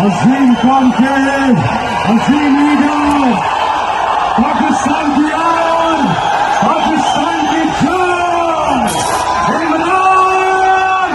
अजीम कौम के अजीम लीडर, पाकिस्तान की आन, पाकिस्तान की जान, इमरान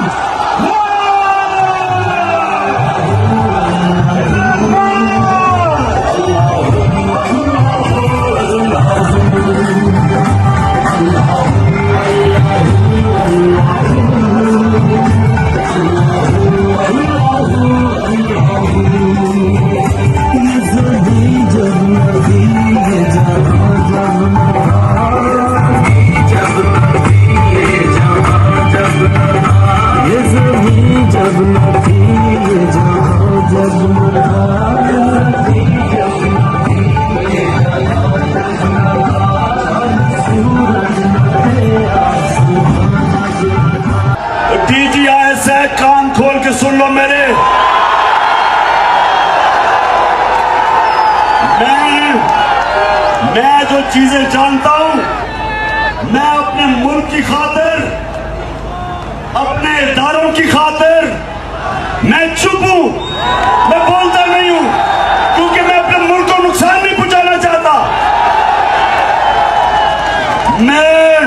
DGI से कान खोल के सुन लो मेरे। मैं जो चीजें जानता हूं, मैं अपने मुल्क की खातिर, अपने इदारों की खातिर मैं चुप हूं, मैं बोलता नहीं हूं, क्योंकि मैं अपने मुल्क को नुकसान नहीं पहुंचाना चाहता। मैं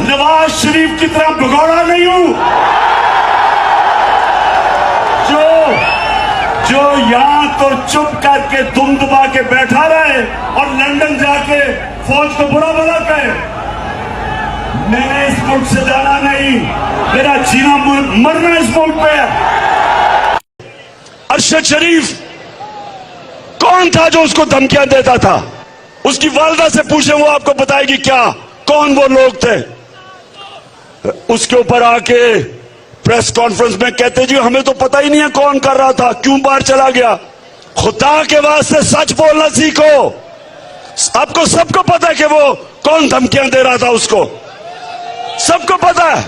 नवाज शरीफ की तरह भगोड़ा नहीं हूं जो यहां तो चुप करके दुम दबा के बैठा रहे और लंदन जाके फौज को बुरा भला कहे। मैंने इस मुल्क से जाना नहीं, मेरा जीना मरना इस मुल्क पे है। अरशद शरीफ कौन था जो उसको धमकियां देता था? उसकी वालदा से पूछे, वो आपको बताएगी क्या कौन वो लोग थे। उसके ऊपर आके प्रेस कॉन्फ्रेंस में कहते जी हमें तो पता ही नहीं है कौन कर रहा था, क्यों बाहर चला गया। खुदा के वास्ते सच बोलना सीखो। आपको सबको पता है कि वो कौन धमकियां दे रहा था, उसको सबको पता है।